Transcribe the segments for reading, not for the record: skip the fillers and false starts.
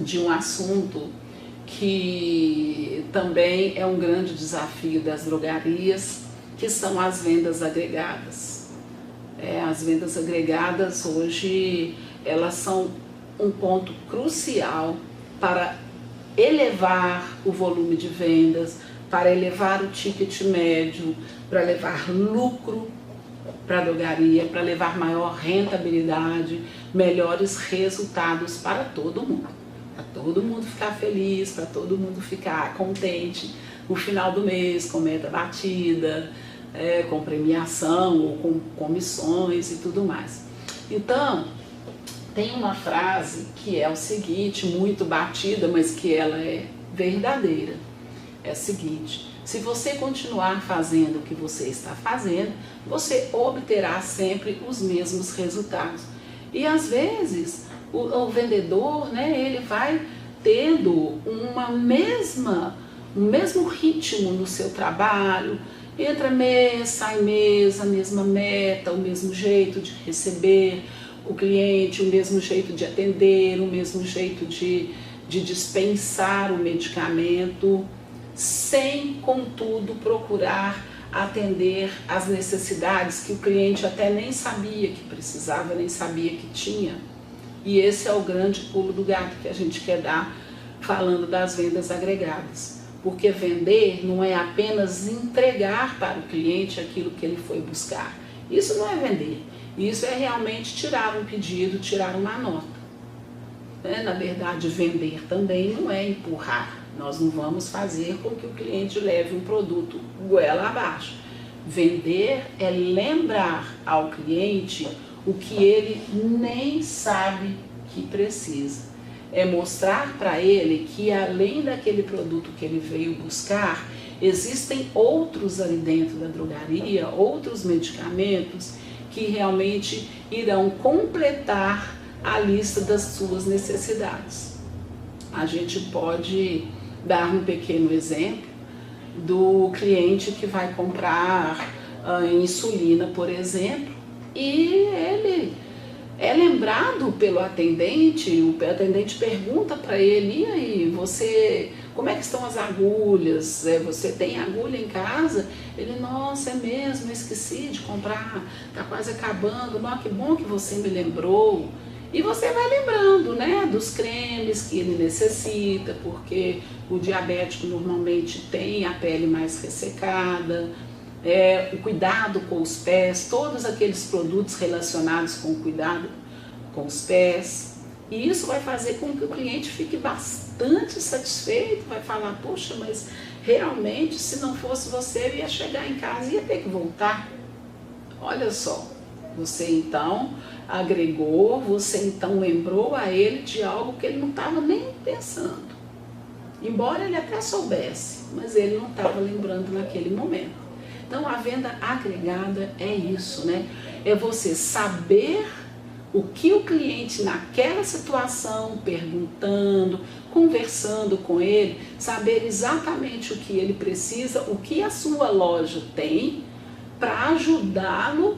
de um assunto que também é um grande desafio das drogarias, que são as vendas agregadas. As vendas agregadas hoje, elas são um ponto crucial para elevar o volume de vendas, para elevar o ticket médio, para levar lucro para a drogaria, para levar maior rentabilidade, melhores resultados para todo mundo. Para todo mundo ficar feliz, para todo mundo ficar contente no final do mês, com meta batida, com premiação ou com comissões e tudo mais. Então, tem uma frase que é o seguinte, muito batida, mas que ela é verdadeira. É a seguinte: se você continuar fazendo o que você está fazendo, você obterá sempre os mesmos resultados. E às vezes o vendedor, ele vai tendo um mesmo ritmo no seu trabalho, entra mês, sai mês, a mesma meta, o mesmo jeito de receber o cliente, o mesmo jeito de atender, o mesmo jeito de dispensar o medicamento, sem, contudo, procurar atender às necessidades que o cliente até nem sabia que precisava, nem sabia que tinha. E esse é o grande pulo do gato que a gente quer dar falando das vendas agregadas. Porque vender não é apenas entregar para o cliente aquilo que ele foi buscar. Isso não é vender. Isso é realmente tirar um pedido, tirar uma nota. Na verdade, vender também não é empurrar. Nós não vamos fazer com que o cliente leve um produto goela abaixo. Vender é lembrar ao cliente o que ele nem sabe que precisa. É mostrar para ele que além daquele produto que ele veio buscar, existem outros ali dentro da drogaria, outros medicamentos que realmente irão completar a lista das suas necessidades. A gente pode dar um pequeno exemplo do cliente que vai comprar insulina, por exemplo, e ele é lembrado pelo atendente, o atendente pergunta para ele: e aí, como é que estão as agulhas? Você tem agulha em casa? Ele: nossa, é mesmo, eu esqueci de comprar, está quase acabando, nossa, que bom que você me lembrou. E você vai lembrando, dos cremes que ele necessita, porque o diabético normalmente tem a pele mais ressecada, o cuidado com os pés, todos aqueles produtos relacionados com o cuidado com os pés. E isso vai fazer com que o cliente fique bastante satisfeito, vai falar: poxa, mas realmente se não fosse você eu ia chegar em casa e ia ter que voltar. Olha só, você então agregou, você então lembrou a ele de algo que ele não estava nem pensando. Embora ele até soubesse, mas ele não estava lembrando naquele momento. Então a venda agregada é isso, É você saber o que o cliente naquela situação, perguntando, conversando com ele, saber exatamente o que ele precisa, o que a sua loja tem para ajudá-lo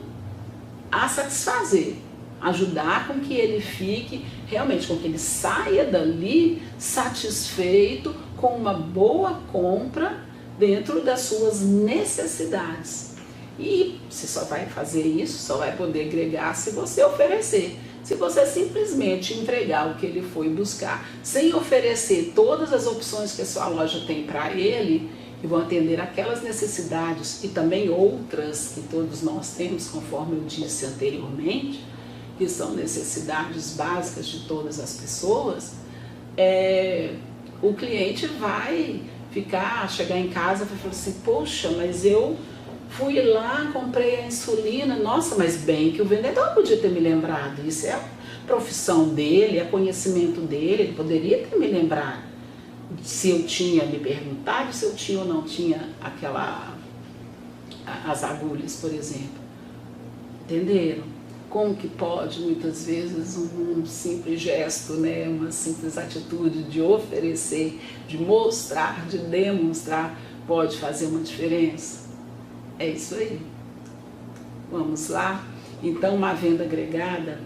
a satisfazer, ajudar com que ele fique realmente, com que ele saia dali satisfeito com uma boa compra dentro das suas necessidades. E você só vai fazer isso, só vai poder agregar se você oferecer. Se você simplesmente entregar o que ele foi buscar, sem oferecer todas as opções que a sua loja tem para ele, que vão atender aquelas necessidades e também outras que todos nós temos, conforme eu disse anteriormente, que são necessidades básicas de todas as pessoas, o cliente vai chegar em casa e vai falar assim: poxa, mas eu fui lá, comprei a insulina, nossa, mas bem que o vendedor podia ter me lembrado, isso é a profissão dele, é conhecimento dele, ele poderia ter me lembrado. Se eu tinha me perguntado se eu tinha ou não tinha as agulhas, por exemplo. Entenderam? Como que pode, muitas vezes, um simples gesto, uma simples atitude de oferecer, de mostrar, de demonstrar, pode fazer uma diferença? É isso aí. Vamos lá? Então, uma venda agregada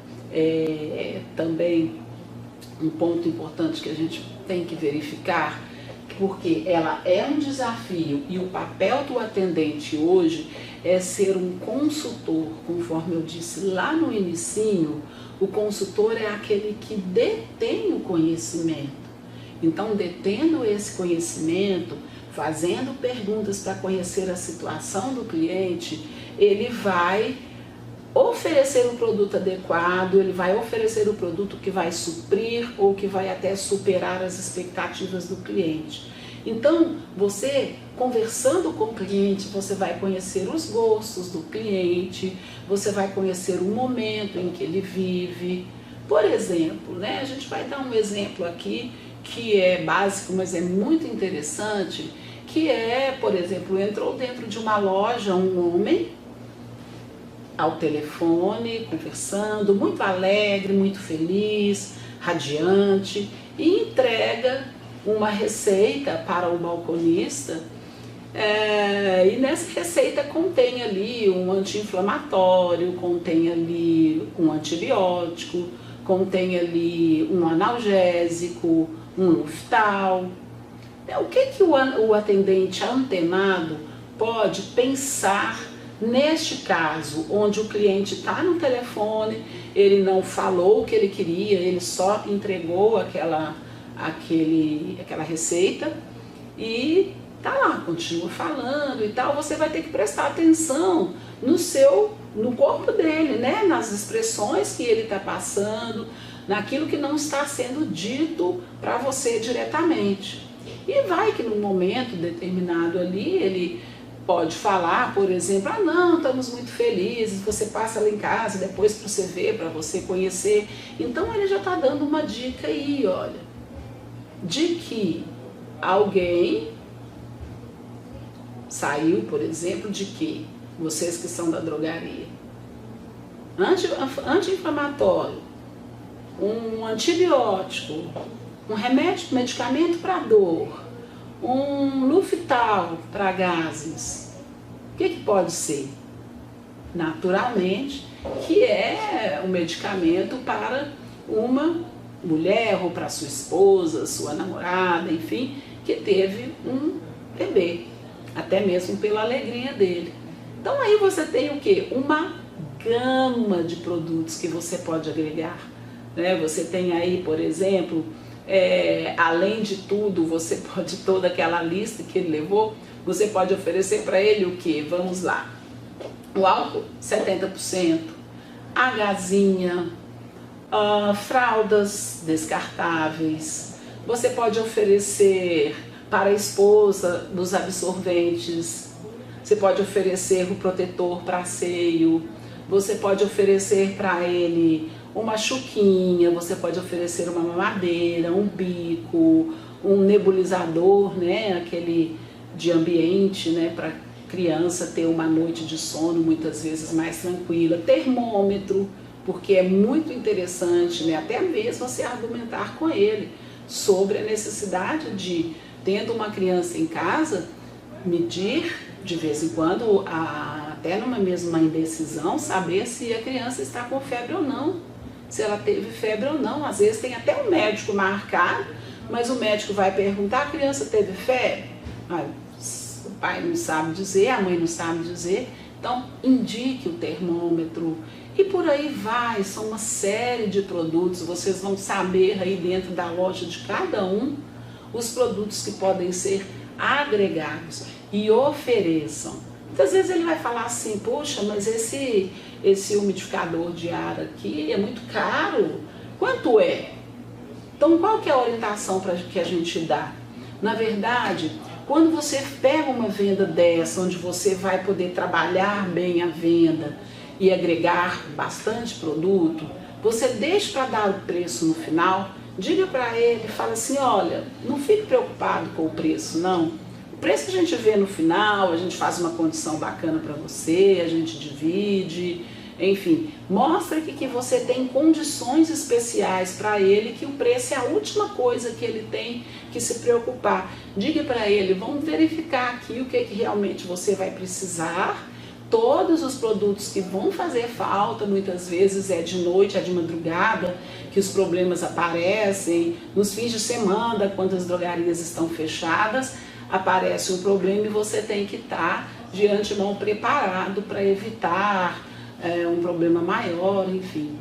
também um ponto importante que a gente tem que verificar, porque ela é um desafio e o papel do atendente hoje é ser um consultor, conforme eu disse lá no inicinho, o consultor é aquele que detém o conhecimento. Então, detendo esse conhecimento, fazendo perguntas para conhecer a situação do cliente, ele vai oferecer um produto adequado, ele vai oferecer o produto que vai suprir ou que vai até superar as expectativas do cliente. Então, você conversando com o cliente, você vai conhecer os gostos do cliente, você vai conhecer o momento em que ele vive. Por exemplo, né, a gente vai dar um exemplo aqui que é básico, mas é muito interessante, que é, por exemplo, entrou dentro de uma loja um homem ao telefone, conversando, muito alegre, muito feliz, radiante, e entrega uma receita para o balconista, e nessa receita contém ali um anti-inflamatório, contém ali um antibiótico, contém ali um analgésico, um Luftal. O que o atendente antenado pode pensar neste caso, onde o cliente está no telefone, ele não falou o que ele queria, ele só entregou aquela receita e tá lá, continua falando e tal, você vai ter que prestar atenção no corpo dele, né? Nas expressões que ele está passando, naquilo que não está sendo dito para você diretamente. E vai que num momento determinado ali, ele pode falar, por exemplo, não, estamos muito felizes, você passa lá em casa depois para você ver, para você conhecer. Então ele já está dando uma dica aí, olha, de que alguém saiu, por exemplo, de que vocês que são da drogaria, anti-inflamatório, um antibiótico, um medicamento para dor, um Luftal para gases. O que pode ser? Naturalmente, que é um medicamento para uma mulher ou para sua esposa, sua namorada, enfim, que teve um bebê, até mesmo pela alegria dele. Então aí você tem o quê? Uma gama de produtos que você pode agregar, né? Você tem aí, por exemplo, além de tudo, você pode, toda aquela lista que ele levou, você pode oferecer para ele o que? Vamos lá, o álcool 70%, a gazinha, fraldas descartáveis, você pode oferecer para a esposa dos absorventes, você pode oferecer o protetor para seio, você pode oferecer para ele uma chuquinha, você pode oferecer uma mamadeira, um bico, um nebulizador, né, aquele de ambiente, né, para criança ter uma noite de sono muitas vezes mais tranquila, termômetro, porque é muito interessante, né, até mesmo você argumentar com ele sobre a necessidade de, tendo uma criança em casa, medir de vez em quando, até numa mesma indecisão, saber se a criança está com febre ou não. Se ela teve febre ou não, às vezes tem até um médico marcado, mas o médico vai perguntar, a criança teve febre? O pai não sabe dizer, a mãe não sabe dizer, então indique o termômetro e por aí vai, são uma série de produtos, vocês vão saber aí dentro da loja de cada um os produtos que podem ser agregados e ofereçam. Muitas vezes ele vai falar assim, poxa, mas esse umidificador de ar aqui é muito caro, quanto é? Então qual que é a orientação que a gente dá? Na verdade, quando você pega uma venda dessa, onde você vai poder trabalhar bem a venda e agregar bastante produto, você deixa para dar o preço no final, diga para ele, fala assim, olha, não fique preocupado com o preço, não. O preço que a gente vê no final, a gente faz uma condição bacana para você, a gente divide, enfim, mostra que você tem condições especiais para ele, que o preço é a última coisa que ele tem que se preocupar. Diga para ele, vamos verificar aqui o que realmente você vai precisar, Todos os produtos que vão fazer falta, muitas vezes é de noite, é de madrugada, que os problemas aparecem, nos fins de semana, quando as drogarias estão fechadas, aparece um problema e você tem que estar de antemão preparado para evitar um problema maior, enfim.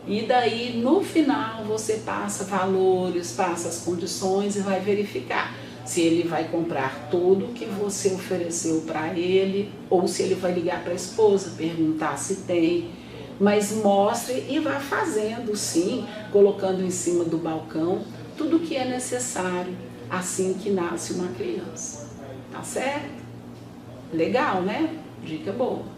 E daí, no final, você passa valores, passa as condições e vai verificar se ele vai comprar tudo que você ofereceu para ele ou se ele vai ligar para a esposa, perguntar se tem. Mas mostre e vá fazendo sim, colocando em cima do balcão tudo o que é necessário assim que nasce uma criança. Tá certo? Legal, né? Dica boa.